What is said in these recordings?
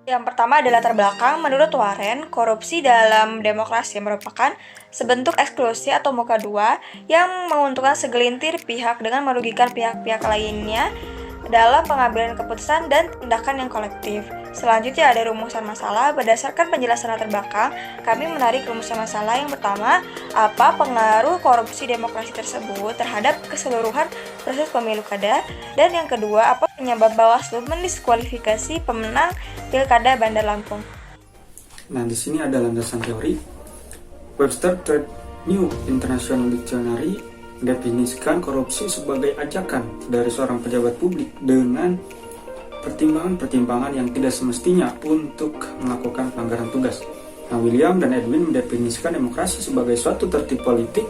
Yang pertama adalah latar belakang. Menurut Warren, korupsi dalam demokrasi merupakan sebentuk eksklusi atau muka dua yang menguntungkan segelintir pihak dengan merugikan pihak-pihak lainnya dalam pengambilan keputusan dan tindakan yang kolektif. Selanjutnya ada rumusan masalah. Berdasarkan penjelasan latar belakang, kami menarik rumusan masalah yang pertama, apa pengaruh korupsi demokrasi tersebut terhadap keseluruhan proses pemilu kada, dan yang kedua, apa penyebab Bawaslu mendiskualifikasi pemenang Pilkada Bandar Lampung. Nah, di sini ada landasan teori. Webster Trade New International Dictionary mendefinisikan korupsi sebagai ajakan dari seorang pejabat publik dengan pertimbangan-pertimbangan yang tidak semestinya untuk melakukan pelanggaran tugas. Nah, William dan Edwin mendefinisikan demokrasi sebagai suatu tertib politik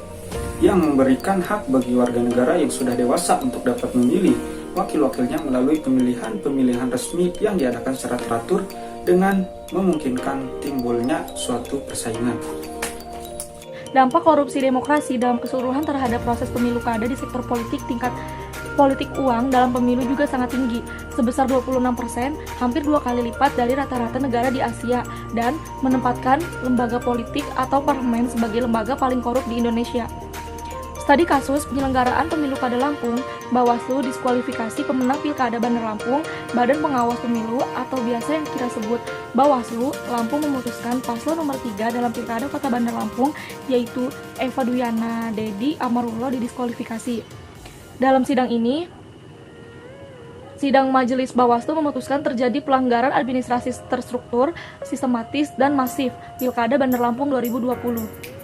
yang memberikan hak bagi warga negara yang sudah dewasa untuk dapat memilih wakil-wakilnya melalui pemilihan resmi yang diadakan secara teratur dengan memungkinkan timbulnya suatu persaingan. Dampak korupsi demokrasi dalam keseluruhan terhadap proses pemilu kada di sektor politik, tingkat politik uang dalam pemilu juga sangat tinggi, sebesar 26%, hampir 2 kali lipat dari rata-rata negara di Asia, dan menempatkan lembaga politik atau parlemen sebagai lembaga paling korup di Indonesia. Studi kasus penyelenggaraan pemilu kada Lampung, Bawaslu diskualifikasi pemenang Pilkada Bandar Lampung, Badan Pengawas Pemilu atau biasa yang kita sebut Bawaslu Lampung memutuskan paslon nomor 3 dalam Pilkada Kota Bandar Lampung, yaitu Eva Duyana Dedi Amarullah didiskualifikasi. Dalam sidang ini, sidang Majelis Bawaslu memutuskan terjadi pelanggaran administrasi terstruktur, sistematis, dan masif Pilkada Bandar Lampung 2020.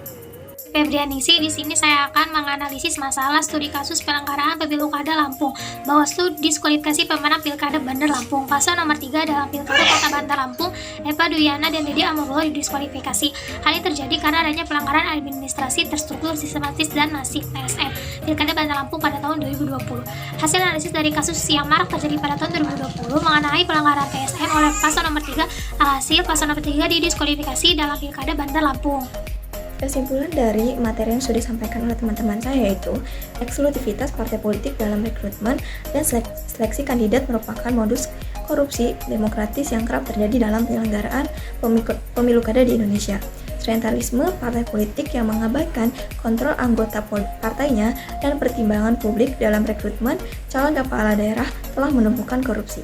Febrianisi, di sini saya akan menganalisis masalah studi kasus pelanggaran pemilu kada Lampung. Bawaslu diskualifikasi pemenang Pilkada Bandar Lampung. Paslon nomor 3 dalam Pilkada Kota Bandar Lampung, Eva Duyana dan Dedi Amarullah didiskualifikasi. Hal ini terjadi karena adanya pelanggaran administrasi terstruktur, sistematis, dan masif PSM Pilkada Bandar Lampung pada tahun 2020. Hasil analisis dari kasus yang marak terjadi pada tahun 2020 mengenai pelanggaran PSM oleh paslon nomor 3, hasil paslon nomor 3 didiskualifikasi dalam Pilkada Bandar Lampung. Kesimpulan dari materi yang sudah disampaikan oleh teman-teman saya yaitu eksklusivitas partai politik dalam rekrutmen dan seleksi kandidat merupakan modus korupsi demokratis yang kerap terjadi dalam penyelenggaraan pemilu kada di Indonesia. Triennialisme partai politik yang mengabaikan kontrol anggota partainya dan pertimbangan publik dalam rekrutmen calon kepala daerah telah menumbuhkan korupsi.